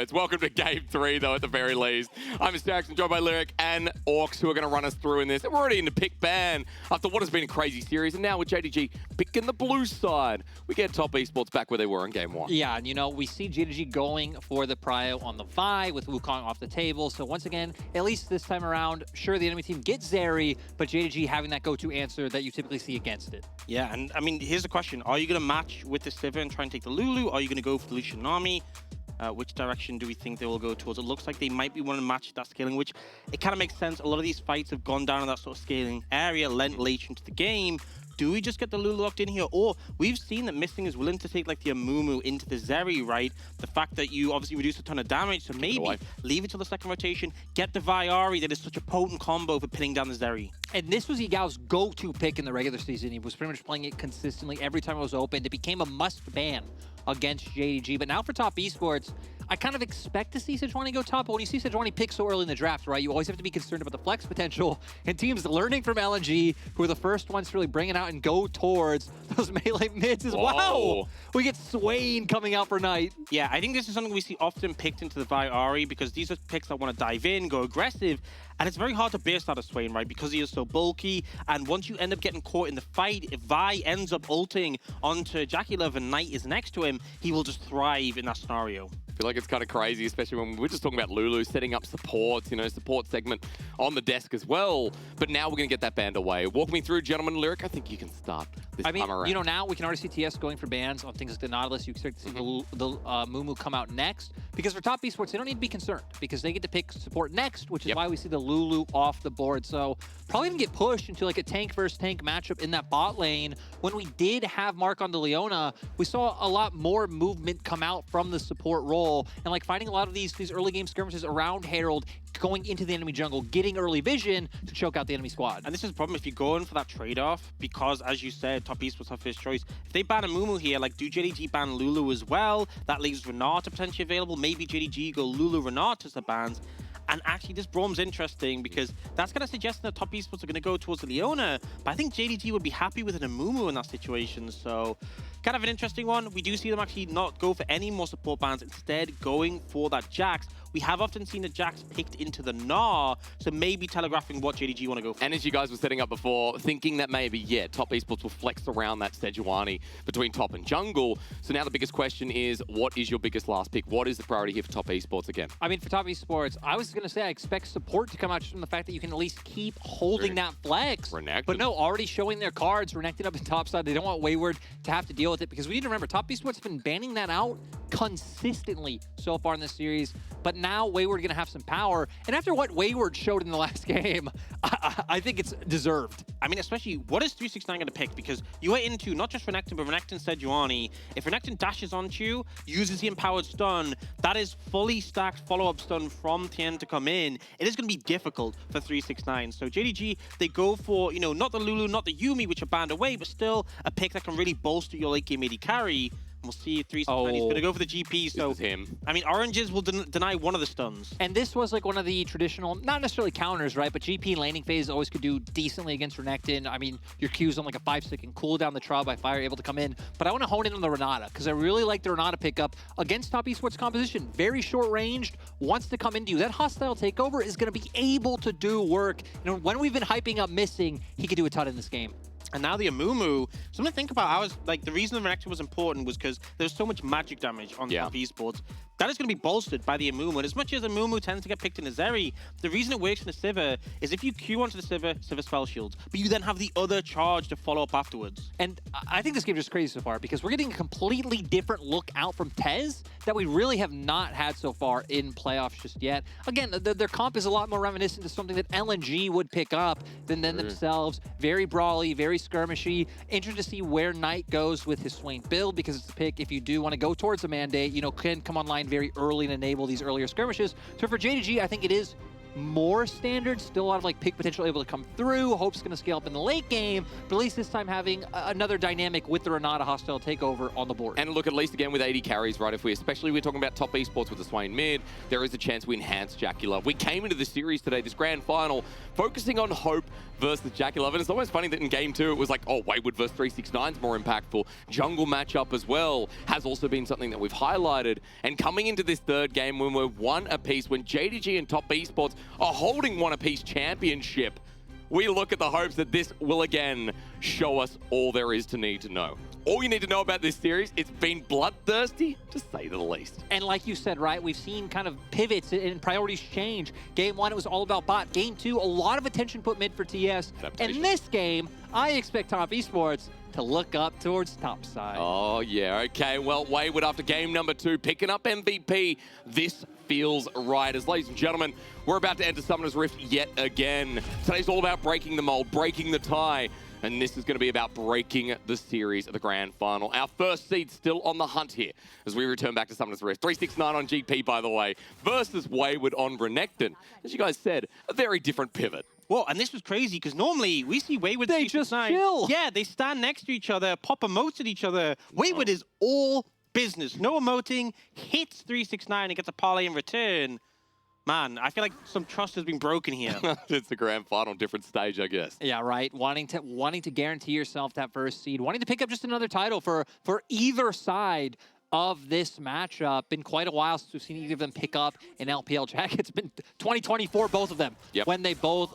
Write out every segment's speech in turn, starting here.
It's welcome to Game 3, though, at the very least. I'm Jackson, joined by Lyric and Orcs, who are going to run us through in this. And we're already in the pick ban after what has been a crazy series. And now with JDG picking the blue side, we get Top Esports back where they were in Game 1. Yeah, and you know, we see JDG going for the prio on the Vi with Wukong off the table. So once again, at least this time around, sure, the enemy team gets Zeri, but JDG having that go-to answer that you typically see against it. Yeah, and I mean, here's the question. Are you going to match with the Sivir and try and take the Lulu? Or are you going to go for the Lucian army? Which direction do we think they will go towards? It looks like they might be wanting to match that scaling, which it kind of makes sense. A lot of these fights have gone down in that sort of scaling area, lent late into the game. Do we just get the Lulu locked in here? Or we've seen that Missing is willing to take like the Amumu into the Zeri, right? The fact that you obviously reduce a ton of damage, so maybe leave it till the second rotation, get the Viari that is such a potent combo for pinning down the Zeri. And this was Yigao's go-to pick in the regular season. He was pretty much playing it consistently every time it was opened. It became a must-ban against JDG. But now for Top Esports, I kind of expect to see Sejuani go top, but when you see Sejuani pick so early in the draft, right, you always have to be concerned about the flex potential. And teams learning from LNG, who are the first ones to really bring it out and go towards those melee mids as wow! We get Swain coming out for Knight. Yeah, I think this is something we see often picked into the Viari because these are picks that want to dive in, go aggressive, and it's very hard to burst out of Swain, right, because he is so bulky, and once you end up getting caught in the fight, if Vi ends up ulting onto Jackie-Love and Knight is next to him, he will just thrive in that scenario. I feel like it's kind of crazy, especially when we're just talking about Lulu setting up supports, you know, support segment on the desk as well. But now we're going to get that banned away. Walk me through, gentlemen. Lyric, I think you can start this time around. You know, now we can already see TES going for bans on things like the Nautilus. You expect to see the Mumu come out next. Because for Top Esports, they don't need to be concerned because they get to pick support next, which is why we see the Lulu off the board. So probably going to get pushed into like a tank versus tank matchup in that bot lane. When we did have Mark on the Leona, we saw a lot more movement come out from the support role. And like finding a lot of these early game skirmishes around Herald, going into the enemy jungle, getting early vision to choke out the enemy squad. And this is the problem if you're going for that trade-off, because as you said, Top Esports have first choice. If they ban a Mumu here, like do JDG ban Lulu as well? That leaves Renata potentially available. Maybe JDG go Lulu Renata as the bans. And actually, this Brom's interesting because that's going to suggest that Top Esports are going to go towards the Leona. But I think JDG would be happy with an Amumu in that situation. So kind of an interesting one. We do see them actually not go for any more support bans, instead going for that Jax. We have often seen the Jax picked into the Gnar, so maybe telegraphing what JDG want to go for. And as you guys were setting up before, thinking that maybe, yeah, Top Esports will flex around that Sejuani between top and jungle. So now the biggest question is, what is your biggest last pick? What is the priority here for Top Esports again? I mean, for Top Esports, I was going to say I expect support to come out just from the fact that you can at least keep holding that flex. Renekton. But no, already showing their cards, Renekton up in top side. They don't want Wayward to have to deal with it because we need to remember, Top Esports have been banning that out consistently so far in this series. But now Wayward going to have some power. And after what Wayward showed in the last game, I think it's deserved. I mean, especially, what is 369 going to pick? Because you are into not just Renekton, but Renekton Sejuani. If Renekton dashes onto you, uses the empowered stun, that is fully stacked follow-up stun from Tien to come in. It is going to be difficult for 369. So JDG, they go for, you know, not the Lulu, not the Yuumi, which are banned away, but still a pick that can really bolster your late game AD carry. We'll see 369. He's going to go for the GP. So, him. I mean, Oranges will deny one of the stuns. And this was like one of the traditional, not necessarily counters, right? But GP laning phase always could do decently against Renekton. I mean, your Q's on like a 5-second cooldown, the trial by fire able to come in. But I want to hone in on the Renata because I really like the Renata pickup against Top Esports composition. Very short ranged, wants to come into you. That hostile takeover is going to be able to do work. You know, when we've been hyping up Missing, he could do a ton in this game. And now the Amumu, something to think about. I was like, the reason the Renekton was important was because there's so much magic damage on Top Esports. That is going to be bolstered by the Amumu. And as much as Amumu tends to get picked in a Zeri, the reason it works in the Sivir is if you Q onto the Sivir, Sivir spell shields, but you then have the other charge to follow up afterwards. And I think this game is just crazy so far because we're getting a completely different look out from TES that we really have not had so far in playoffs just yet. Again, their comp is a lot more reminiscent to something that LNG would pick up than themselves. Very brawly, very skirmishy. Interesting to see where Knight goes with his Swain build because it's a pick if you do want to go towards a mandate, you know, can come online very early and enable these earlier skirmishes. So for JDG, I think it is more standard. Still a lot of like pick potential able to come through. Hope's going to scale up in the late game, but at least this time having another dynamic with the Renata hostile takeover on the board. And look, at least again with 80 carries, right? Especially we're talking about top esports with the Swain mid, there is a chance we enhance Jackie-Love. We came into the series today, this grand final, focusing on Hope versus Jackie-Love. And it's almost funny that in game 2, it was like, oh, Wayward versus 369 is more impactful. Jungle matchup as well has also been something that we've highlighted. And coming into this third game when we're one apiece, when JDG and top esports are holding one apiece championship, we look at the hopes that this will again show us all there is to need to know. All you need to know about this series, it's been bloodthirsty, to say the least. And like you said, right, we've seen kind of pivots and priorities change. Game 1, it was all about bot. Game 2, a lot of attention put mid for TES. Adaptation. And this game, I expect top esports to look up towards top side. Oh, yeah. Okay, well, Wayward after game number 2, picking up MVP. This feels right. As ladies and gentlemen, we're about to enter Summoner's Rift yet again. Today's all about breaking the mold, breaking the tie. And this is going to be about breaking the series of the grand final. Our first seed still on the hunt here as we return back to Summoner's Rift. 369 on GP, by the way, versus Wayward on Renekton. As you guys said, a very different pivot. Well, and this was crazy because normally we see Wayward. They just chill. Yeah, they stand next to each other, pop emotes at each other. Wayward is all business, no emoting, hits 369 and gets a parlay in return. Man, I feel like some trust has been broken here. It's the grand final, different stage, I guess. Yeah, right. Wanting to guarantee yourself that first seed, wanting to pick up just another title for either side of this matchup. Been quite a while since we've seen either of them pick up an LPL jacket. It's been 2024, both of them, when they both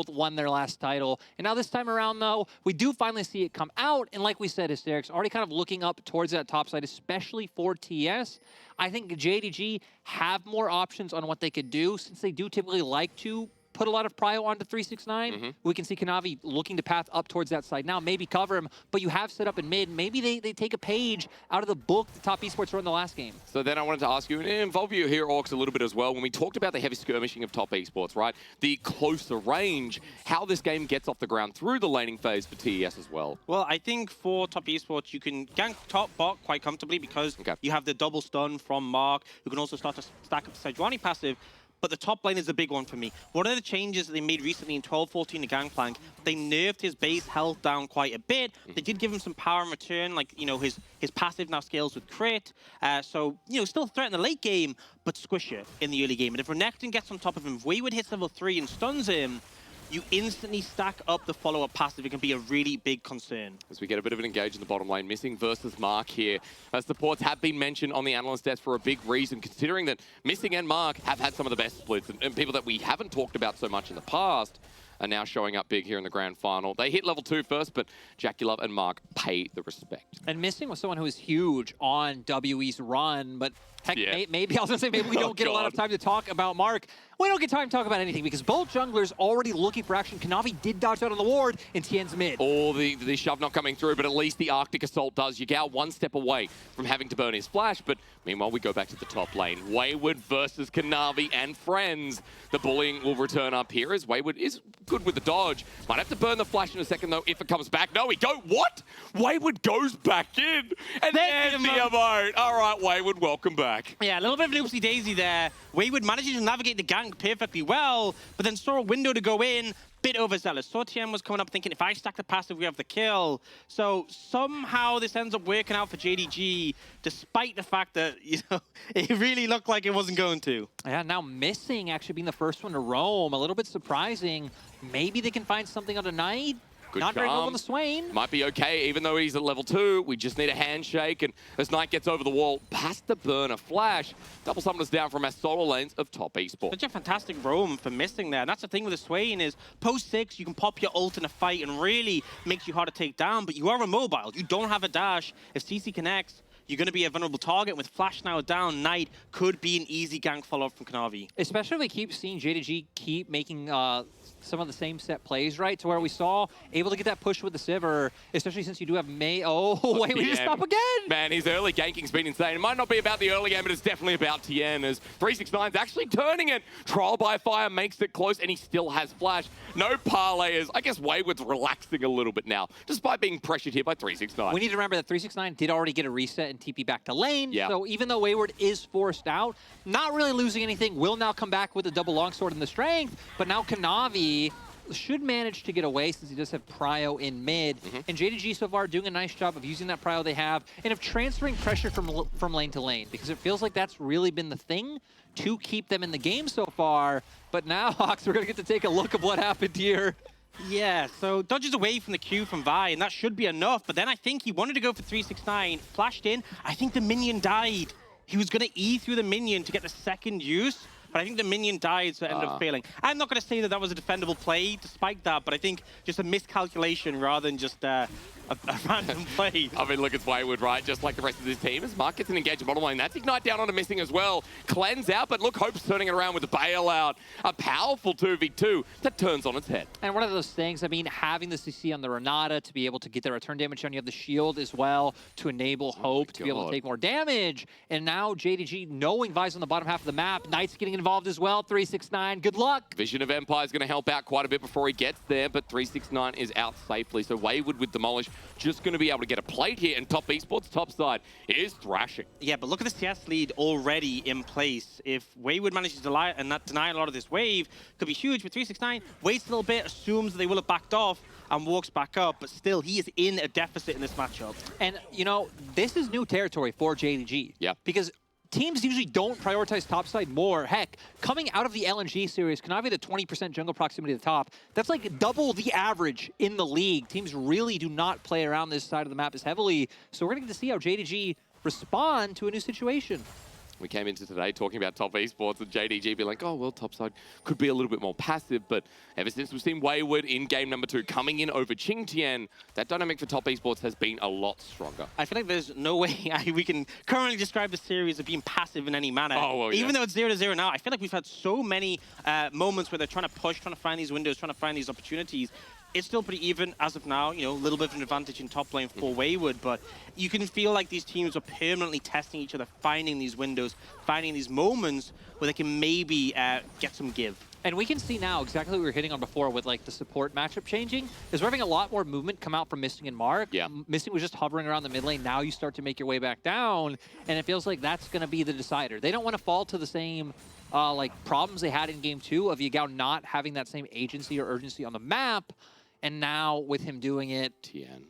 won their last title. And now this time around, though, we do finally see it come out. And like we said, Hysteric's already kind of looking up towards that top side, especially for TS. I think JDG have more options on what they could do since they do typically like to put a lot of prio onto 369. We can see Kanavi looking to path up towards that side now, maybe cover him, but you have set up in mid. Maybe they take a page out of the book the top esports were in the last game. So then I wanted to ask you, and involve you here, Orcs, a little bit as well, when we talked about the heavy skirmishing of top esports, right? The closer range, how this game gets off the ground through the laning phase for TES as well. Well, I think for top esports, you can gank top bot quite comfortably because you have the double stun from Mark. You can also start to stack up the Sejuani passive. But the top lane is the big one for me. One of the changes that they made recently in 12-14 the Gangplank, they nerfed his base health down quite a bit. They did give him some power in return, like, you know, his passive now scales with crit. So, you know, still a threat in the late game, but squisher in the early game. And if Renekton gets on top of him, if Wayward hits level 3 and stuns him, you instantly stack up the follow-up passive. It can be a really big concern. As we get a bit of an engage in the bottom lane, Missing versus Mark here. Supports have been mentioned on the analyst desk for a big reason, considering that Missing and Mark have had some of the best splits, and people that we haven't talked about so much in the past are now showing up big here in the grand final. They hit level 2 first, but Jackie-Love and Mark pay the respect. And Missing was someone who was huge on WE's run, but heck, maybe I was going to say maybe we don't get a lot of time to talk about Mark. We don't get time to talk about anything because both junglers already looking for action. Kanavi did dodge out on the ward in Tien's mid. Or the shove not coming through, but at least the Arctic Assault does. Yagao one step away from having to burn his flash, but meanwhile we go back to the top lane. Wayward versus Kanavi and friends. The bullying will return up here as Wayward is good with the dodge. Might have to burn the flash in a second though if it comes back. No, what? Wayward goes back in and there's the emote. All right, Wayward, welcome back. Yeah, a little bit of an oopsie daisy there. Wayward manages to navigate the gank perfectly well, but then saw a window to go in. Bit overzealous. So TM was coming up thinking, if I stack the passive, we have the kill. So somehow this ends up working out for JDG, despite the fact that, you know, it really looked like it wasn't going to. Yeah, now Missing actually being the first one to roam. A little bit surprising. Maybe they can find something on a Knight. Good Not very well with the Swain. Might be okay, even though he's at level 2. We just need a handshake, and as Knight gets over the wall, has to burn a flash. Double summoners down from our solo lanes of top esports. Such a fantastic roam for Missing there. And that's the thing with the Swain is, post 6, you can pop your ult in a fight and really makes you hard to take down, but you are immobile. You don't have a dash. If CC connects, you're going to be a vulnerable target. With Flash now down, Knight could be an easy gank follow-up from Kanavi. Especially if we keep seeing JDG keep making some of the same set plays, right? To where we saw able to get that push with the Sivir, especially since you do have May. Oh, wait, we just stop again. Man, his early ganking's been insane. It might not be about the early game, but it's definitely about Tien as 369's actually turning it. Trial by fire makes it close, and he still has flash. No parlayers. I guess Wayward's relaxing a little bit now, despite being pressured here by 369. We need to remember that 369 did already get a reset and TP back to lane. Yeah. So even though Wayward is forced out, not really losing anything, will now come back with a double longsword in the strength, but now Kanavi should manage to get away since he does have prio in mid. And JDG so far doing a nice job of using that prio they have and of transferring pressure from lane to lane, because it feels like that's really been the thing to keep them in the game so far. But now, Hawks, we're going to get to take a look of what happened here. Yeah, so dodges away from the Q from Vi, and that should be enough. But then I think he wanted to go for 369, flashed in. I think the minion died. He was going to E through the minion to get the second use, but I think the minion died, so it ended up failing. I'm not going to say that that was a defendable play despite that, but I think just a miscalculation rather than just a random play. I mean, look, it's Wayward, right? Just like the rest of this team. As Mark gets an engaged bottom lane, that's Ignite down on a missing as well. Cleanse out, but look, Hope's turning it around with the bailout. A powerful 2v2 that turns on its head. And one of those things, I mean, having the CC on the Renata to be able to get the return damage on, you have the shield as well to enable Hope to be able to take more damage. And now JDG, knowing Vi's on the bottom half of the map, Knight's getting involved as well. 369, good luck. Vision of Empire is going to help out quite a bit before he gets there, but 369 is out safely. So Wayward with Demolish just going to be able to get a plate here, and Top Esports top side is thrashing. Yeah, but look at the TES lead already in place. If Wayward manages to lie and not deny a lot of this wave, could be huge. But 369 waits a little bit, assumes that they will have backed off, and walks back up, but still, he is in a deficit in this matchup. And, you know, this is new territory for JDG. Yeah. Because teams usually don't prioritize topside more. Heck, coming out of the LNG series, Kanavi had a 20% jungle proximity to the top. That's like double the average in the league. Teams really do not play around this side of the map as heavily. So we're going to get to see how JDG respond to a new situation. We came into today talking about Top Esports and JDG being like, oh, well, topside could be a little bit more passive, but ever since we've seen Wayward in game number 2 coming in over Qingtian, that dynamic for Top Esports has been a lot stronger. I feel like there's no way we can currently describe the series as being passive in any manner. Oh, well, yeah. Even though it's 0-0 now, I feel like we've had so many moments where they're trying to push, trying to find these windows, trying to find these opportunities. It's still pretty even as of now, you know, a little bit of an advantage in top lane for Wayward, but you can feel like these teams are permanently testing each other, finding these windows, finding these moments where they can maybe get some give. And we can see now exactly what we were hitting on before with like the support matchup changing, is we're having a lot more movement come out from Missing and Mark. Yeah. Missing was just hovering around the mid lane. Now you start to make your way back down, and it feels like that's going to be the decider. They don't want to fall to the same like problems they had in game 2 of Yagao not having that same agency or urgency on the map. And now with him doing it, Tien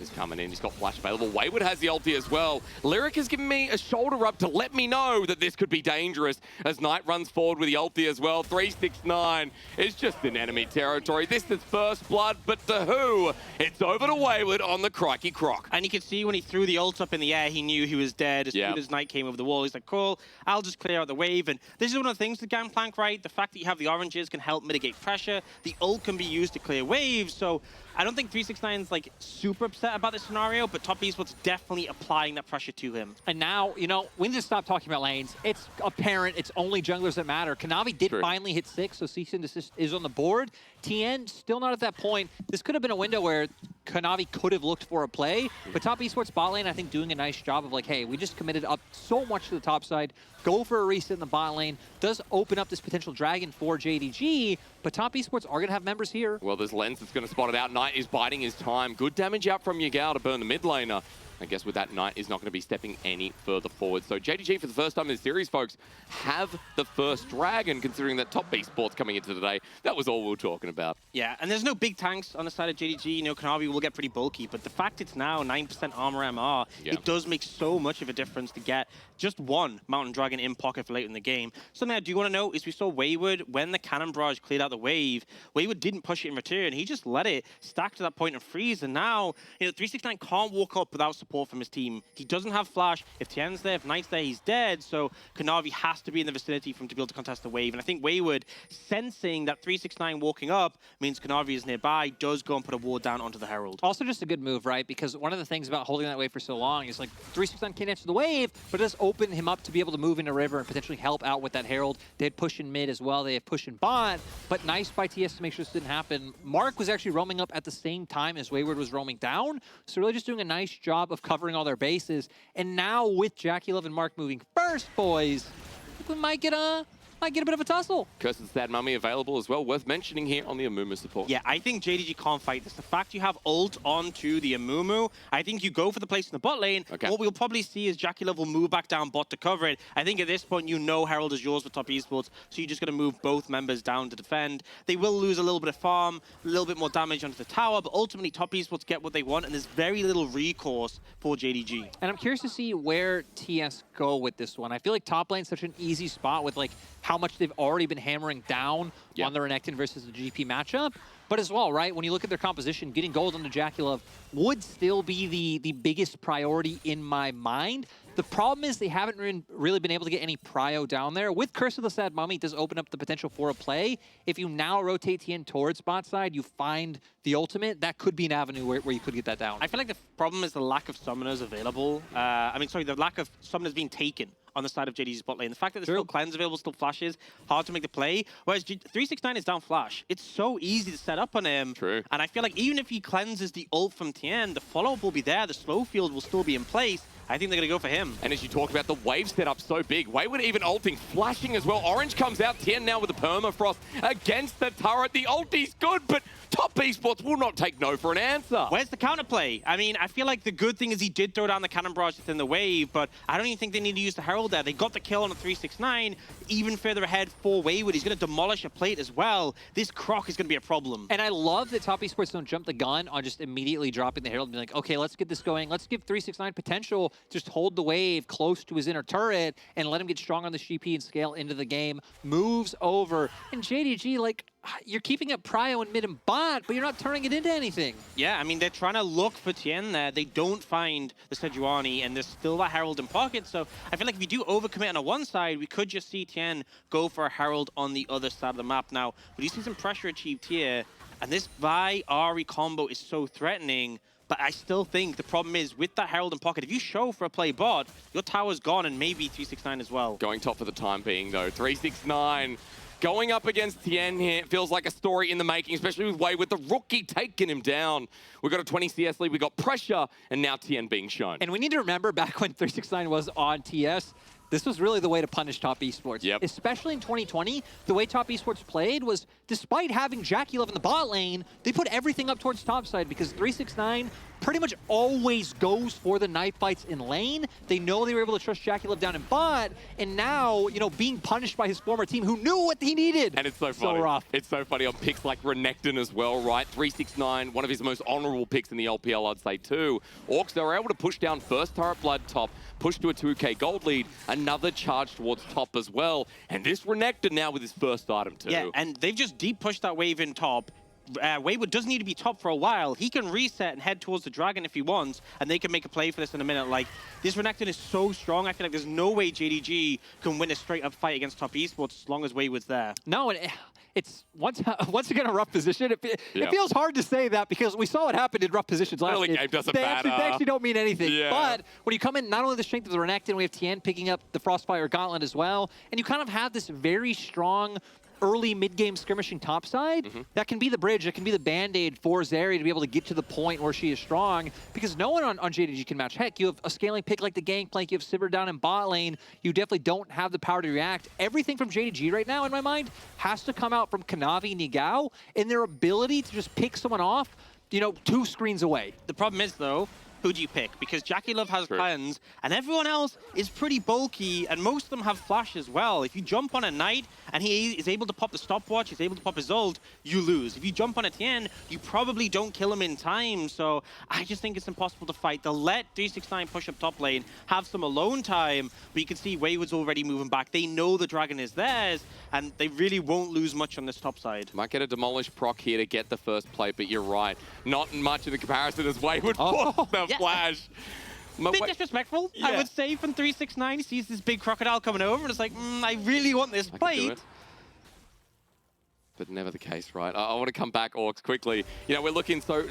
is coming in. He's got flash available. Wayward has the ulti as well. Lyric has given me a shoulder rub to let me know that this could be dangerous as Knight runs forward with the ulti as well. 369 is just in enemy territory. This is first blood, but to who? It's over to Wayward on the Crikey Croc. And you could see when he threw the ult up in the air, he knew he was dead. As soon as Knight came over the wall, he's like, cool, I'll just clear out the wave. And this is one of the things with Gangplank, right? The fact that you have the oranges can help mitigate pressure. The ult can be used to clear waves. So I don't think 369's like super upset about this scenario, but Top Esports definitely applying that pressure to him. And now, you know, we need to stop talking about lanes. It's apparent it's only junglers that matter. Kanavi did finally hit 6, so cease and desist is on the board. Tien still not at that point. This could have been a window where Kanavi could have looked for a play, but Top Esports bot lane, I think, doing a nice job of like, hey, we just committed up so much to the top side. Go for a reset in the bot lane. Does open up this potential dragon for JDG, but Top Esports are going to have members here. Well, there's Lens that's going to spot it out. Knight is biding his time. Good damage out from Yagao to burn the mid laner. I guess with that, Knight is not going to be stepping any further forward. So JDG, for the first time in the series, folks, have the first dragon, considering that Top Esports coming into today. That was all we were talking about. Yeah, and there's no big tanks on the side of JDG. You know, Kanavi will get pretty bulky, but the fact it's now 9% armor MR, it does make so much of a difference to get just one Mountain Dragon in pocket for late in the game. Something I do want to note is we saw Wayward, when the Cannon Barrage cleared out the wave, Wayward didn't push it in return. He just let it stack to that point and freeze, and now, you know, 369 can't walk up without support from his team. He doesn't have flash. If Tien's there, if Knight's there, he's dead, so Kanavi has to be in the vicinity for him to be able to contest the wave. And I think Wayward, sensing that 369 walking up means Kanavi is nearby, does go and put a ward down onto the Herald. Also just a good move, right? Because one of the things about holding that wave for so long is like 369 can't answer the wave, but it does open him up to be able to move into river and potentially help out with that Herald. They had push in mid as well. They have push in bot, but nice by TS to make sure this didn't happen. Mark was actually roaming up at the same time as Wayward was roaming down, so really just doing a nice job of covering all their bases. And now with Jackie Love and Mark moving first, boys, I think we might get a might get a bit of a tussle. Curse of the Sad Mummy available as well. Worth mentioning here on the Amumu support. Yeah, I think JDG can't fight this. The fact you have ult onto the Amumu, I think you go for the place in the bot lane. Okay. What we'll probably see is Jackie Love will move back down bot to cover it. I think at this point, you know Herald is yours for top esports, so you're just going to move both members down to defend. They will lose a little bit of farm, a little bit more damage onto the tower, but ultimately top esports get what they want, and there's very little recourse for JDG. And I'm curious to see where TS go with this one. I feel like top lane's such an easy spot with like how much they've already been hammering down on the Renekton versus the GP matchup. But as well, right, when you look at their composition, getting gold on the Jackie Love would still be the biggest priority in my mind. The problem is they haven't really been able to get any prio down there. With Curse of the Sad Mummy, it does open up the potential for a play. If you now rotate Tien towards bot side, you find the ultimate, that could be an avenue where you could get that down. I feel like the problem is the lack of summoners available. The lack of summoners being taken on the side of JDG's bot lane. The fact that there's still cleanse available, still flashes, hard to make the play. Whereas 369 is down flash. It's so easy to set up on him. True. And I feel like even if he cleanses the ult from Tien, the follow-up will be there, the slow field will still be in place. I think they're going to go for him. And as you talk about the wave setup so big, Wayward even ulting, flashing as well. Orange comes out, Tien now with the permafrost against the turret. The ulti's good, but top esports will not take no for an answer. Where's the counterplay? I mean, I feel like the good thing is he did throw down the cannon barrage within the wave, but I don't even think they need to use the Herald there. They got the kill on the 369. Even further ahead for Wayward, he's going to demolish a plate as well. This Croc is going to be a problem. And I love that top esports don't jump the gun on just immediately dropping the Herald and be like, okay, let's get this going. Let's give 369 potential. Just hold the wave close to his inner turret and let him get strong on the GP and scale into the game. Moves over. And JDG, like, you're keeping up prio in mid and bot, but you're not turning it into anything. Yeah, I mean, they're trying to look for Tien there. They don't find the Sejuani, and there's still that Herald in pocket. So I feel like if you do overcommit on one side, we could just see Tien go for a Herald on the other side of the map. Now, we do see some pressure achieved here, and this Vi-Ari combo is so threatening. But I still think the problem is with that Herald in pocket, if you show for a play bot, your tower's gone and maybe 369 as well. Going top for the time being, though. 369 going up against Tien here. It feels like a story in the making, especially with Wayward, the rookie taking him down. We've got a 20 CS lead, we got pressure, and now Tien being shown. And we need to remember back when 369 was on TS, this was really the way to punish top esports. Yep. Especially in 2020, the way top esports played was, despite having Jackie Love in the bot lane, they put everything up towards top side because 369 pretty much always goes for the knife fights in lane. They know they were able to trust Jackie Love down in bot, and now, you know, being punished by his former team who knew what he needed. And it's so funny. So rough. It's so funny on picks like Renekton as well, right? 369, one of his most honorable picks in the LPL, I'd say, too. Orcs, they were able to push down first turret blood top, push to a 2k gold lead, another charge towards top as well. And this Renekton now with his first item, too. Yeah, and they've just deep pushed that wave in top. Wayward doesn't need to be top for a while. He can reset and head towards the dragon if he wants, and they can make a play for this in a minute. Like, this Renekton is so strong, I feel like there's no way JDG can win a straight-up fight against top esports as long as Wayward's there. No, it's once again a rough position. It feels hard to say that because we saw what happened in rough positions last Early year. game doesn't They matter. actually don't mean anything. Yeah. But when you come in, not only the strength of the Renekton, we have Tien picking up the Frostfire Gauntlet as well, and you kind of have this very strong early mid-game skirmishing topside, that can be the bridge, that can be the band-aid for Zeri to be able to get to the point where she is strong, because no one on JDG can match. Heck, you have a scaling pick like the Gangplank, you have Sivir down in bot lane, you definitely don't have the power to react. Everything from JDG right now, in my mind, has to come out from Kanavi, Nigao, and their ability to just pick someone off, you know, 2 screens away. The problem is, though, who do you pick? Because Jackie Love has cleanse, and everyone else is pretty bulky, and most of them have flash as well. If you jump on a Knight, and he is able to pop the stopwatch, he's able to pop his ult, you lose. If you jump on a Tien, you probably don't kill him in time, so I just think it's impossible to fight. They'll let 369 push up top lane, have some alone time, but you can see Wayward's already moving back. They know the dragon is theirs, and they really won't lose much on this top side. Might get a demolished proc here to get the first play, but you're right. Not much in the comparison as Wayward puts the flash. A bit disrespectful, I would say, from 369. He sees this big crocodile coming over, and it's like, I really want this plate. But never the case, right? I want to come back, Orcs, quickly. You know, we're looking so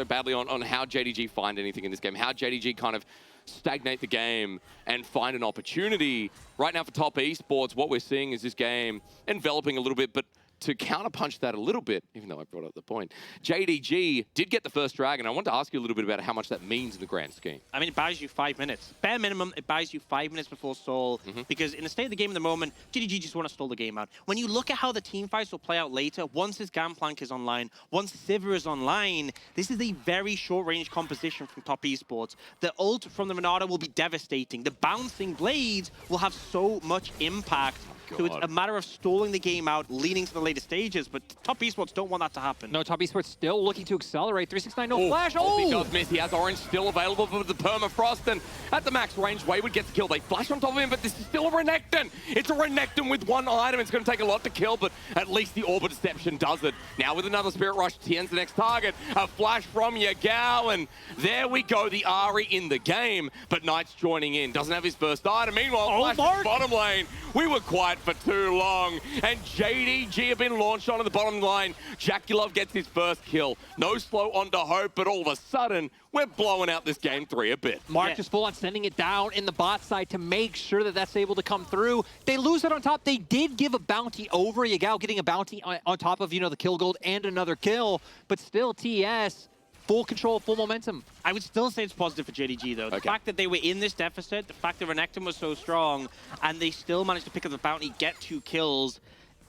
badly on how JDG find anything in this game, how JDG kind of stagnate the game and find an opportunity. Right now for top esports, what we're seeing is this game enveloping a little bit, but to counterpunch that a little bit, even though I brought up the point, JDG did get the first dragon. I want to ask you a little bit about how much that means in the grand scheme. I mean, it buys you 5 minutes. Bare minimum, it buys you 5 minutes before stall, because in the state of the game at the moment, JDG just want to stall the game out. When you look at how the team fights will play out later, once his Gangplank is online, once Sivir is online, this is a very short-range composition from Top Esports. The ult from the Renata will be devastating. The bouncing blades will have so much impact. So it's a matter of stalling the game out, leading to the later stages, but Top Esports don't want that to happen. No, Top Esports still looking to accelerate. 369, no flash. He does miss. He has orange still available for the permafrost, and at the max range, Wayward gets killed. They flash on top of him, but this is still a Renekton. It's a Renekton with one item. It's going to take a lot to kill, but at least the Orb of Deception does it. Now with another Spirit Rush, TN's the next target. A flash from Yagao, and there we go. The Ahri in the game, but Knight's joining in. Doesn't have his first item. Meanwhile, flash to bottom lane. We were quiet for too long, and JDG have been launched onto the bottom line. Jaculov gets his first kill. No slow onto Hope, but all of a sudden, we're blowing out this game 3 a bit. Mark just full on sending it down in the bot side to make sure that that's able to come through. They lose it on top. They did give a bounty over. Yagao getting a bounty on top of, the kill gold and another kill, but still TES, full control, full momentum. I would still say it's positive for JDG, though. The fact that they were in this deficit, the fact that Renekton was so strong, and they still managed to pick up the bounty, get 2 kills,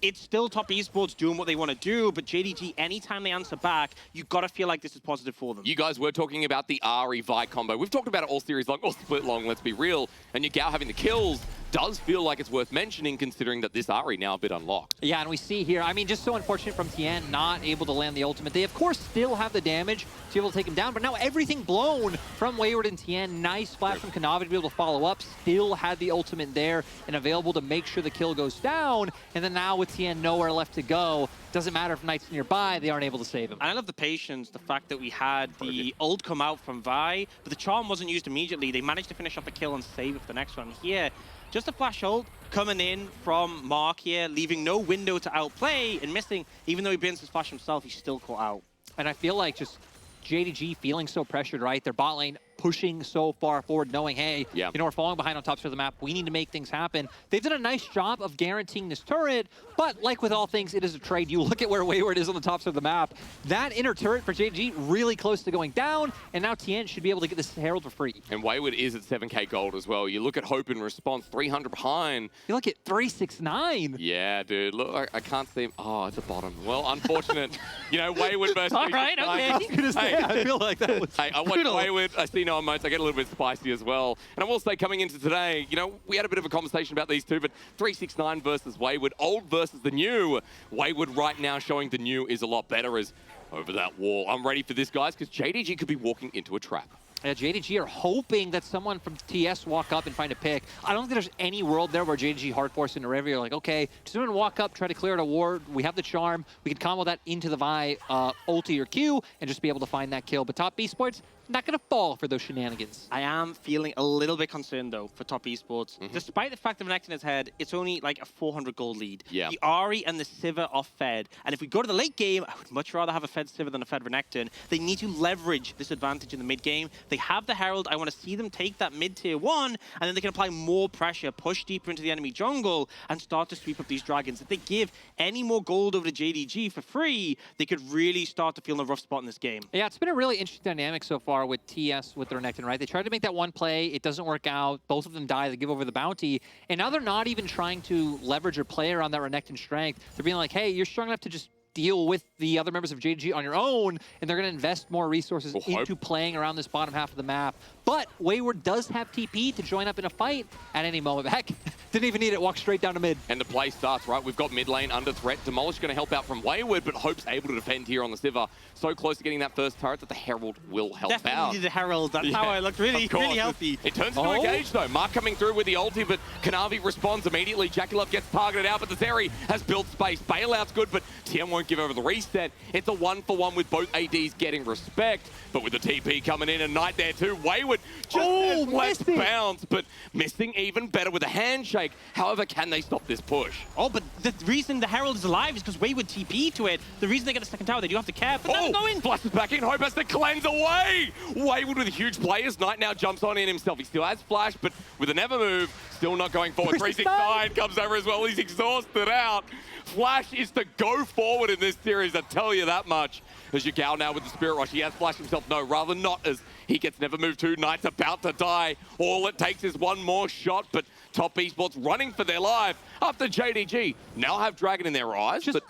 it's still Top Esports doing what they want to do, but JDG, anytime they answer back, you've got to feel like this is positive for them. You guys were talking about the Ahri Vi combo. We've talked about it all series long, or split long, let's be real, and Yagao having the kills does feel like it's worth mentioning, considering that this Ahri now a bit unlocked. Yeah, and we see here, just so unfortunate from Tien not able to land the ultimate. They, of course, still have the damage to be able to take him down, but now everything blown from Wayward and Tien. Nice flash from Kanavi to be able to follow up. Still had the ultimate there and available to make sure the kill goes down. And then now with Tien nowhere left to go, doesn't matter if Knight's nearby, they aren't able to save him. And I love the patience, the fact that we had the ult come out from Vi, but the charm wasn't used immediately. They managed to finish off the kill and save it for the next one. Here, just a flash ult coming in from Mark here, leaving no window to outplay and missing. Even though he bins his flash himself, he's still caught out. And I feel like just JDG feeling so pressured, right? Their bot lane pushing so far forward, knowing, hey, we're falling behind on top of the map. We need to make things happen. They've done a nice job of guaranteeing this turret, but like with all things, it is a trade. You look at where Wayward is on the tops of the map. That inner turret for JDG really close to going down, and now Tien should be able to get this Herald for free. And Wayward is at 7k gold as well. You look at Hope in response, 300 behind. You look at 369. Yeah, dude. Look, I can't see him. Oh, at the bottom. Well, unfortunate. Wayward versus... All right, okay. I feel like that was I watch Wayward. I see no emotes. I get a little bit spicy as well. And I will say, coming into today, we had a bit of a conversation about these two, but 369 versus Wayward, old versus the new. Wayward right now showing the new is a lot better as over that wall. I'm ready for this, guys, because JDG could be walking into a trap. Yeah, JDG are hoping that someone from TS walk up and find a pick. I don't think there's any world there where JDG hard force into River. You're like, okay, just going to walk up, try to clear it a ward. We have the charm. We can combo that into the Vi ulti or Q and just be able to find that kill. But Top Esports, not going to fall for those shenanigans. I am feeling a little bit concerned, though, for Top Esports. Despite the fact that Renekton has had, it's only like a 400 gold lead. Yeah. The Ahri and the Sivir are fed. And if we go to the late game, I would much rather have a fed Sivir than a fed Renekton. They need to leverage this advantage in the mid game. They have the Herald. I want to see them take that mid-tier 1, and then they can apply more pressure, push deeper into the enemy jungle, and start to sweep up these dragons. If they give any more gold over to JDG for free, they could really start to feel in a rough spot in this game. Yeah, it's been a really interesting dynamic so far with TS with the Renekton, right? They tried to make that one play. It doesn't work out. Both of them die. They give over the bounty. And now they're not even trying to leverage or play around that Renekton strength. They're being like, hey, you're strong enough to just deal with the other members of JDG on your own, and they're going to invest more resources into playing around this bottom half of the map. But Wayward does have TP to join up in a fight at any moment. Heck, didn't even need it. Walk straight down to mid. And the play starts, right? We've got mid lane under threat. Demolish going to help out from Wayward, but Hope's able to defend here on the Sivir. So close to getting that first turret that the Herald will help out. Definitely the Herald. That's how I looked. Really healthy. It turns into a engage, though. Mark coming through with the ulti, but Kanavi responds immediately. Jaculov gets targeted out, but the Zeri has built space. Bailout's good, but Tien won't give over the reset. It's a 1-for-1 with both ADs getting respect, but with the TP coming in and Knight there too. Wayward just less bounce, but missing even better with a handshake. handshake. However, can they stop this push? Oh, but the reason the Herald is alive is because Wayward TP to it. The reason they get a second tower, they do have to care, but that's going. Flashes back in. Hope has to cleanse away. Wayward with huge players. Knight now jumps on in himself. He still has flash, but with a never move, still not going forward. 369 comes over as well. He's exhausted out. Flash is to go forward in this series, I tell you that much. As Yagao now with the Spirit Rush, he has flashed himself. No, rather not, as he gets never moved to. Knight's about to die. All it takes is one more shot, but Top Esports running for their life after JDG now have Dragon in their eyes. Just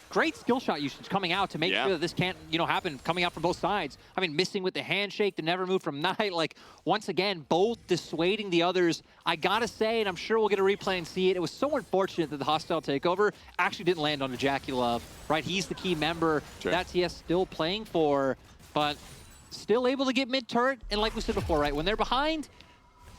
great skill shot usage coming out to make sure that this can't, happen, coming out from both sides. I mean, missing with the handshake, the never move from Knight, like, once again, both dissuading the others. I gotta say, and I'm sure we'll get a replay and see it, it was so unfortunate that the hostile takeover actually didn't land on Jackie Love, right? He's the key member that TES still playing for, but still able to get mid-turret, and like we said before, right, when they're behind,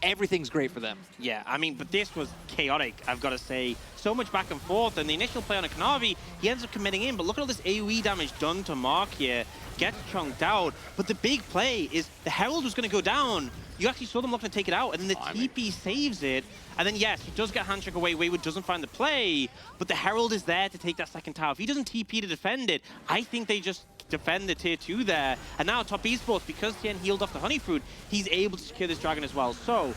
everything's great for them. Yeah, I mean, but this was chaotic, I've got to say. So much back and forth, and the initial play on a Kanavi, he ends up committing in, but look at all this AoE damage done to Mark here. Gets chunked out, but the big play is the Herald was going to go down. You actually saw them looking to take it out, and then the TP saves it. And then, yes, he does get handshake away. Wayward doesn't find the play, but the Herald is there to take that second tower. If he doesn't TP to defend it, I think they just defend the tier 2 there. And now Top Esports, because Tien healed off the Honey Fruit, he's able to secure this Dragon as well. So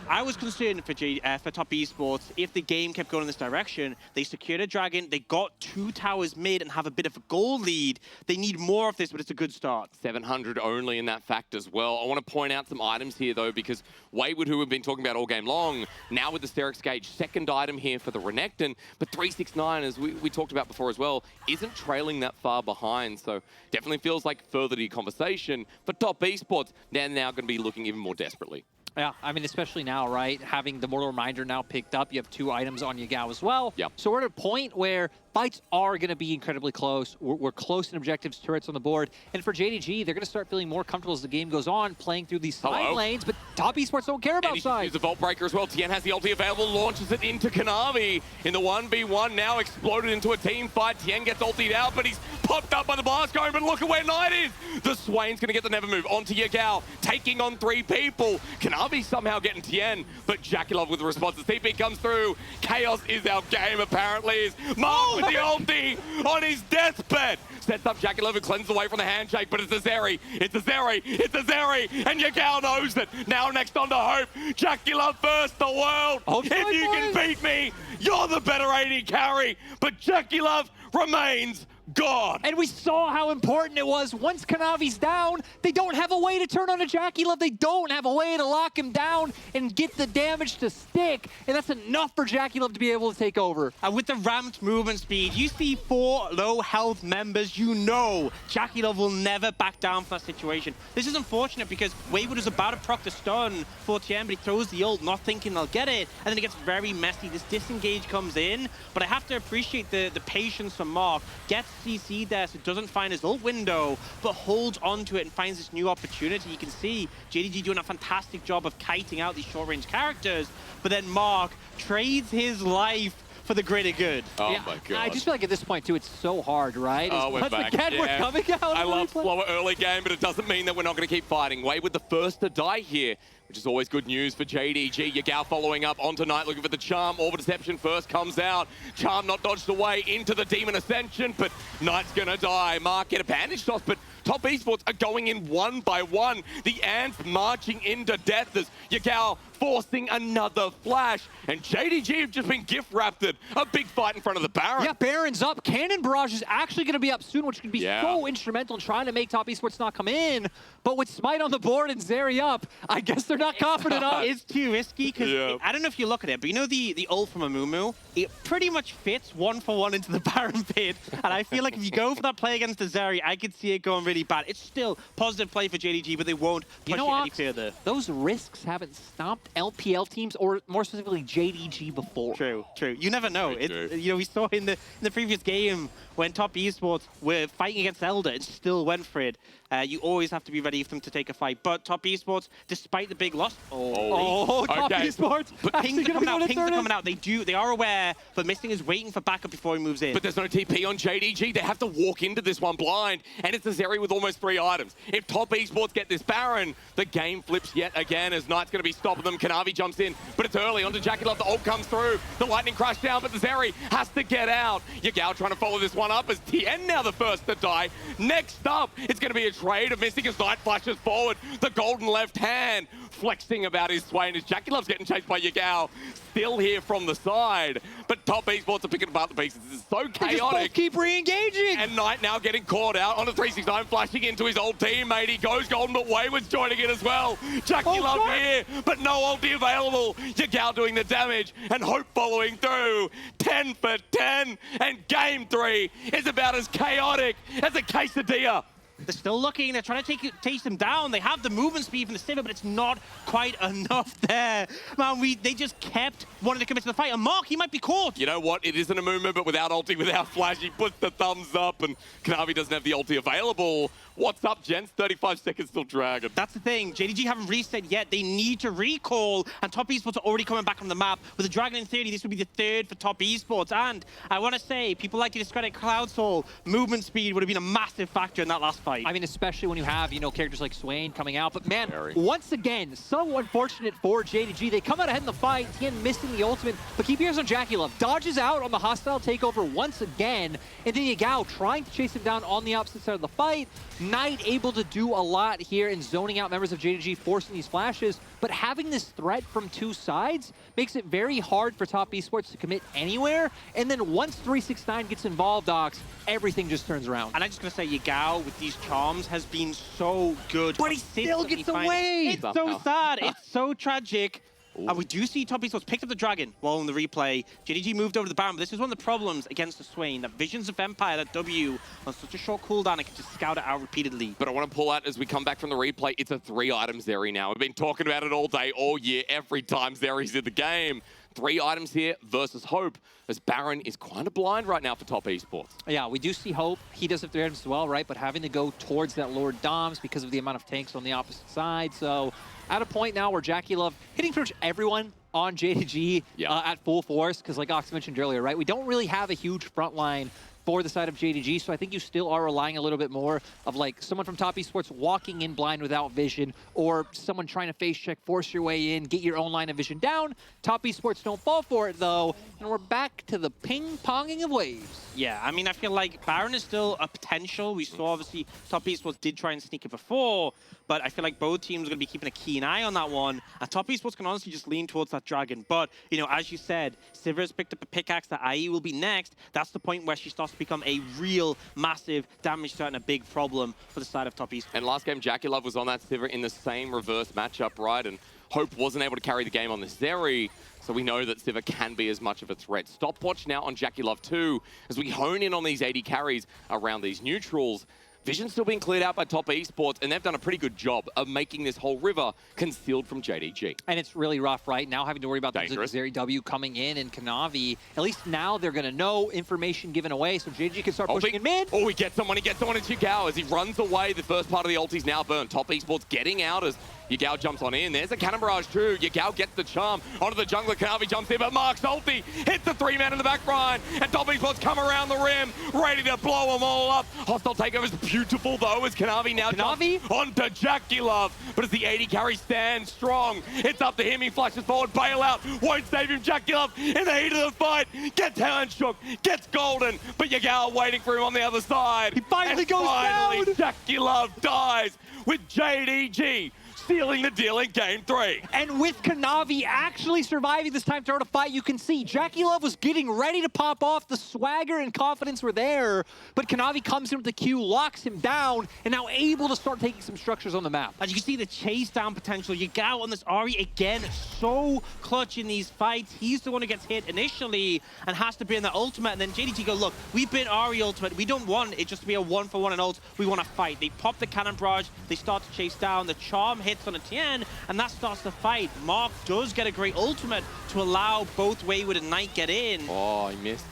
I was concerned for Top Esports if the game kept going in this direction. They secured a Dragon, they got 2 towers mid and have a bit of a goal lead. They need more of this, but it's a good start. 700 only in that fact as well. I want to point out some items here, though, because Wayward, who we've been talking about all game long, now with the Sterix Gauge, second item here for the Renekton, but 369, as we talked about before as well, isn't trailing that far behind, so definitely feels like further to conversation. For Top Esports, they're now going to be looking even more desperately. Yeah, I mean, especially now, right? Having the Mortal Reminder now picked up, you have 2 items on Yagao as well. Yep. So we're at a point where fights are going to be incredibly close. We're close in objectives, turrets on the board. And for JDG, they're going to start feeling more comfortable as the game goes on, playing through these side lanes. But Top Esports don't care about sides. Use the Vault Breaker as well. Tien has the ulti available, launches it into Kanavi in the 1v1. Now exploded into a team fight. Tien gets ultied out, but he's popped up by the blast going. But look at where Knight is. The Swain's going to get the never move onto Yagao, taking on 3 people. Kanavi somehow getting Tien, but Jackie Love with the response. The TP comes through. Chaos is our game, apparently. Is Mark with the ulti on his deathbed. Sets up Jackie Love and cleanses away from the handshake, but it's a Zeri. It's a Zeri. It's a Zeri. And Yagao knows it. Now next on to Hope. Jackie Love first, the world. If you can beat me, you're the better AD carry. But Jackie Love remains God. And we saw how important it was. Once Kanavi's down, they don't have a way to turn on a Jackie Love. They don't have a way to lock him down and get the damage to stick. And that's enough for Jackie Love to be able to take over. And with the ramped movement speed, you see 4 low health members, you know Jackie Love will never back down from that situation. This is unfortunate because Wayward is about to proc the stun for Tien, but he throws the ult, not thinking they'll get it. And then it gets very messy. This disengage comes in, but I have to appreciate the patience from Mark. Gets CC there, so doesn't find his ult window, but holds onto it and finds this new opportunity. You can see JDG doing a fantastic job of kiting out these short-range characters, but then Mark trades his life for the greater good. Oh my God. I just feel like at this point, too, it's so hard, right? Oh, we're back. Again, we're coming out. I love slower early game, but it doesn't mean that we're not going to keep fighting. Wayward the first to die here, which is always good news for JDG. Yagao following up onto Knight, looking for the Charm. Orb of Deception first comes out. Charm not dodged away into the Demon Ascension, but Knight's going to die. Mark get a bandage toss, but Top Esports are going in 1 by 1. The Ants marching into death as Yagao forcing another flash. And JDG have just been gift-wrapped a big fight in front of the Baron. Yeah, Baron's up. Cannon Barrage is actually going to be up soon, which could be so instrumental in trying to make Top Esports not come in. But with Smite on the board and Zeri up, I guess they're not confident enough. It's too risky because I don't know if you look at it, but you know the ult from Amumu? It pretty much fits 1-for-1 into the Baron pit. And I feel like if you go for that play against the Zeri, I could see it going really bad. It's still positive play for JDG, but they won't push it any further. Those risks haven't stopped LPL teams, or more specifically JDG, before. True, true. You never know. You know, we saw in the previous game when Top Esports were fighting against Elder and still went for it. You always have to be ready for them to take a fight. But Top Esports, despite the big loss... Top Esports! Pings are coming out. They are aware, but Missing is waiting for backup before he moves in. But there's no TP on JDG. They have to walk into this one blind, and it's a Zeri with almost 3 items. If Top Esports get this Baron, the game flips yet again as Knight's going to be stopping them. Kanavi jumps in, but it's early. Onto Jackie Love, the ult comes through. The lightning crash down, but the Zeri has to get out. Yagao trying to follow this one up as TN now the first to die. Next up, it's going to be a trade of Missing as Knight flashes forward. The golden left hand flexing about his Swain as Jackie Love's getting chased by Yagao. Still here from the side, but Top Esports are picking apart the pieces. This is so chaotic. Keep re-engaging. And Knight now getting caught out on a 369, flashing into his old teammate. He goes golden, but Wayward's joining in as well. Jackie Love here, but no ulti available. Yagao doing the damage, and Hope following through. 10 for 10, and game 3 is about as chaotic as a quesadilla. They're still looking. They're trying to chase them down. They have the movement speed from the Sivir, but it's not quite enough there. Man, they just kept wanting to commit to the fight. And Mark, he might be caught. You know what? It isn't a movement, but without ulti, without flash, he puts the thumbs up, and Kanavi doesn't have the ulti available. What's up, gents? 35 seconds till Dragon. That's the thing. JDG haven't reset yet. They need to recall, and Top Esports are already coming back on the map. With the Dragon in 30, this would be the 3rd for Top Esports. And I want to say, people like to discredit Cloud Soul. Movement speed would have been a massive factor in that last fight. I mean, especially when you have, characters like Swain coming out. But man, once again, so unfortunate for JDG. They come out ahead in the fight. TN missing the ultimate, but keep your ears on Jackie Love. Dodges out on the hostile takeover once again. And then Yagao trying to chase him down on the opposite side of the fight. Knight able to do a lot here in zoning out members of JDG, forcing these flashes. But having this threat from 2 sides makes it very hard for Top Esports to commit anywhere. And then once 369 gets involved, Ox, everything just turns around. And I'm just going to say, Yagao with these charms has been so good. But he still gets away! It's so sad. It's so tragic. And we do see Top Esports picked up the Dragon while in the replay. JDG moved over to the Baron, but this is one of the problems against the Swain. That Visions of Empire, that W, on such a short cooldown, it can just scout it out repeatedly. But I want to pull out as we come back from the replay, it's a 3-item Zeri now. We've been talking about it all day, all year, every time Zeri's in the game. 3 items here versus Hope, as Baron is kind of blind right now for Top Esports. Yeah, we do see Hope. He does have 3 items as well, right? But having to go towards that Lord Doms because of the amount of tanks on the opposite side. So at a point now where Jackie Love hitting pretty much everyone on JDG at full force, because like Ox mentioned earlier, right? We don't really have a huge front line for the side of JDG, so I think you still are relying a little bit more of like someone from Top Esports walking in blind without vision, or someone trying to face check, force your way in, get your own line of vision down. Top Esports don't fall for it though, and we're back to the ping-ponging of waves. Yeah, I mean, I feel like Baron is still a potential. We saw, obviously, Top Esports did try and sneak it before, but I feel like both teams are going to be keeping a keen eye on that one. And Top Esports can honestly just lean towards that Dragon. But, as you said, Sivir has picked up a pickaxe that IE will be next. That's the point where she starts to become a real massive damage threat and a big problem for the side of Top Esports. And last game, Jackie Love was on that Sivir in the same reverse matchup, right? And Hope wasn't able to carry the game on the Zeri. So we know that Sivir can be as much of a threat. Stopwatch now on Jackie Love too, as we hone in on these 80 carries around these neutrals. Vision's still being cleared out by Top Esports, and they've done a pretty good job of making this whole river concealed from JDG. And it's really rough, right? Now having to worry about the Zeri W coming in and Kanavi. At least now they're going to know information given away, so JDG can start pushing in mid. Oh, he gets someone in Yagao as he runs away. The first part of the ulti's now burned. Top Esports getting out as Yagao jumps on in. There's a cannon barrage too. Yagao gets the charm onto the jungler. Kanavi jumps in, but Mark's ulti hits the 3-man in the back line. And Top Esports come around the rim, ready to blow them all up. Hostile takeover is beautiful though, as Kanavi now jumps onto Jackie Love. But as the 80 carry stands strong, it's up to him. He flashes forward, bailout, won't save him. Jackie Love in the heat of the fight gets hand shook, gets golden, but Yagao waiting for him on the other side. He finally goes down. Jackie Love dies with JDG sealing the deal in game 3. And with Kanavi actually surviving this time throughout a fight, you can see Jackie Love was getting ready to pop off. The swagger and confidence were there, but Kanavi comes in with the Q, locks him down, and now able to start taking some structures on the map. As you can see, the chase down potential. Yagao on this Ahri again, so clutch in these fights. He's the one who gets hit initially and has to be in the ultimate, and then JDG go, look, we've been Ahri ultimate. We don't want it just to be a 1-for-1 in ult. We want to fight. They pop the cannon barrage. They start to chase down. The charm hits on a TN, and that starts the fight. Mark does get a great ultimate to allow both Wayward and Knight get in. Oh, he missed.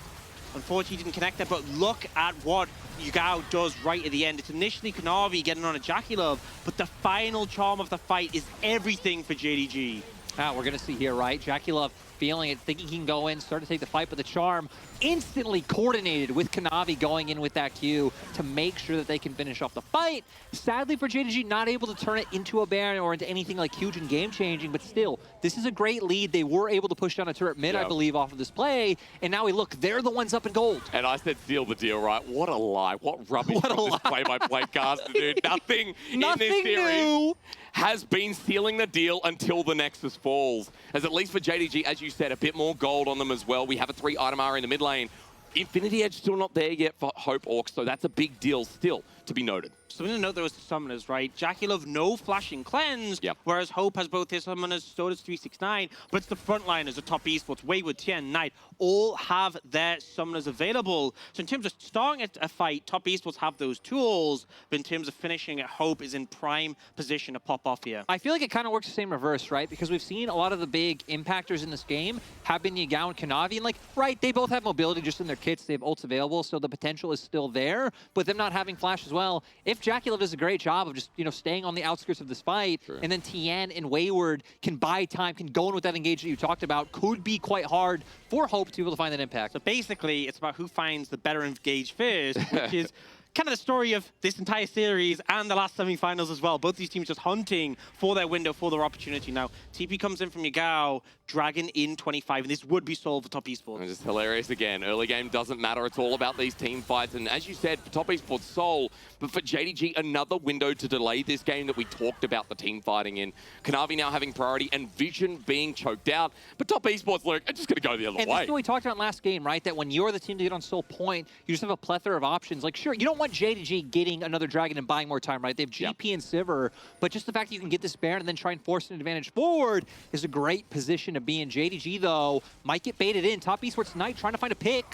Unfortunately, didn't connect there, but look at what Yugao does right at the end. It's initially Kanavi getting on a JackeyLove, but the final charm of the fight is everything for JDG. We're going to see here, right? JackeyLove feeling it, thinking he can go in, start to take the fight, but the charm instantly coordinated with Kanavi going in with that Q to make sure that they can finish off the fight. Sadly for JDG, not able to turn it into a Baron or into anything like huge and game-changing, but still, this is a great lead. They were able to push down a turret mid, I believe, off of this play, and now we look, they're the ones up in gold. And I said seal the deal, right? What a lie. What rubbish from this play-by-play caster, dude. Nothing in this series has been sealing the deal until the Nexus falls. As at least for JDG, as you said, a bit more gold on them as well. We have a 3-item R in the mid lane. Infinity Edge still not there yet for Hope Orcs, so that's a big deal still to be noted. Something to note there was the summoners, right? JackeyLove, no flashing cleanse, whereas Hope has both his summoners, so does 369, but it's the frontliners, the top esports, Wayward, Tien, Knight, all have their summoners available. So in terms of starting a fight, top esports have those tools, but in terms of finishing it, Hope is in prime position to pop off here. I feel like it kind of works the same reverse, right? Because we've seen a lot of the big impactors in this game have been Yagao and Kanavi, and like, right, they both have mobility just in their kits, they have ults available, so the potential is still there, but them not having flash as well. If JackeyLove does a great job of just, staying on the outskirts of this fight, and then Tien and Wayward can buy time, can go in with that engage that you talked about, could be quite hard for Hope to be able to find that impact. So basically, it's about who finds the better engage first, which is kind of the story of this entire series and the last semifinals as well. Both these teams just hunting for their window, for their opportunity. Now, TP comes in from Yagao, Dragon in 25, and this would be solved for top esports. It's just hilarious again. Early game doesn't matter. It's all about these team fights. And as you said, for top esports, Soul, but for JDG, another window to delay this game that we talked about the team fighting in. Kanavi now having priority and Vision being choked out. But top esports, look, are just going to go the other way. And this is what we talked about last game, right? That when you're the team to get on Soul Point, you just have a plethora of options. Like, sure, you don't want JDG getting another Dragon and buying more time, right? They have GP and Sivir, but just the fact that you can get this Baron and then try and force an advantage forward is a great position to be in. JDG, though, might get baited in. Top esports Knight trying to find a pick.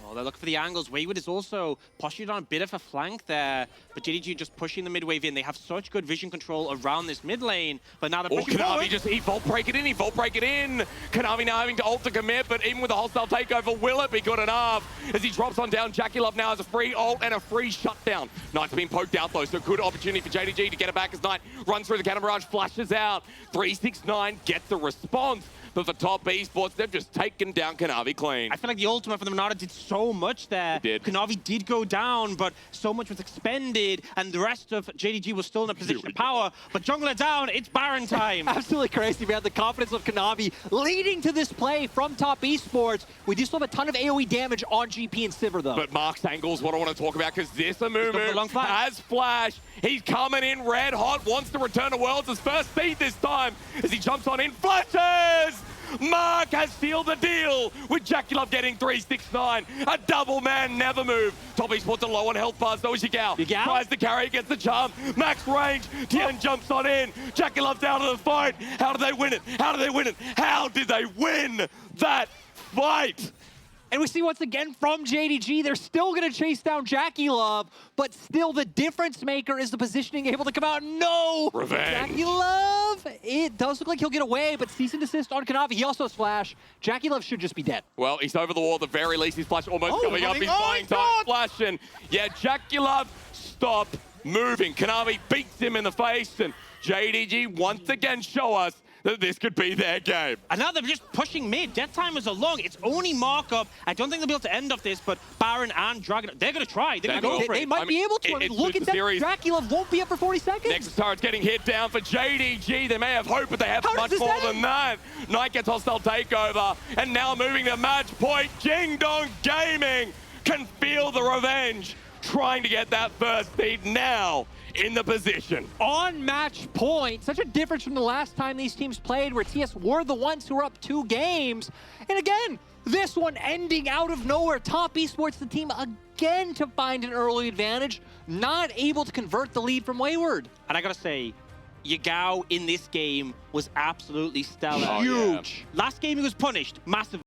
Oh, they're looking for the angles. Wayward is also postured on a bit of a flank there, but JDG just pushing the mid wave in. They have such good vision control around this mid lane, but now they're pushing Kanavi forward. he vault break it in, Kanavi now having to ult to commit, but even with a hostile takeover, will it be good enough? As he drops on down, JackeyLove now has a free ult and a free shutdown. Knight's been poked out though, so good opportunity for JDG to get it back as Knight runs through the cannon barrage, flashes out. 369 gets the response. But for top esports, they've just taken down Kanavi clean. I feel like the ultimate for the Monada did so much there. It did. Kanavi did go down, but so much was expended, and the rest of JDG was still in a position of power. But jungler down, it's Baron time. Absolutely crazy, man. The confidence of Kanavi leading to this play from top esports. We do still have a ton of AoE damage on GP and Sivir, though. But Mark's angle is what I want to talk about, because this Amumu flash. has flash. He's coming in red hot, wants to return to Worlds as first seed this time, as he jumps on in, flashes! Mark has sealed the deal with JackeyLove getting 369. A double man never move. Top esports are low on health bars, though is Yagao. Tries to carry, gets the charm. Max range. Tien jumps on in. JackeyLove's out of the fight. How did they win it? How did they win it? How did they win that fight? And we see once again from JDG, they're still going to chase down JackeyLove, but still the difference maker is the positioning able to come out. No! Revenge. JackeyLove, it does look like he'll get away, but cease and desist on Kanavi. He also has flash. JackeyLove should just be dead. Well, he's over the wall at the very least. His flash almost coming up. He's buying time flash. And yeah, JackeyLove, stop moving. Kanavi beats him in the face, and JDG once again show us that this could be their game. And now they're just pushing mid. Death time is along. It's only markup. I don't think they'll be able to end off this, but Baron and Dragon, they're going to try. They're going to go for it. They might be able to. Look at that. JackeyLove won't be up for 40 seconds. Nexus turret's getting hit down for JDG. They may have hope, but they have much more than that. Knight gets hostile takeover, and now moving to match point. Jing Dong Gaming can feel the revenge, trying to get that first seed now in the position. On match point, such a difference from the last time these teams played where TS were the ones who were up 2 games. And again, this one ending out of nowhere. Top esports, the team again to find an early advantage, not able to convert the lead from Wayward. And I gotta say, Yagao in this game was absolutely stellar. Huge. Last game he was punished massively.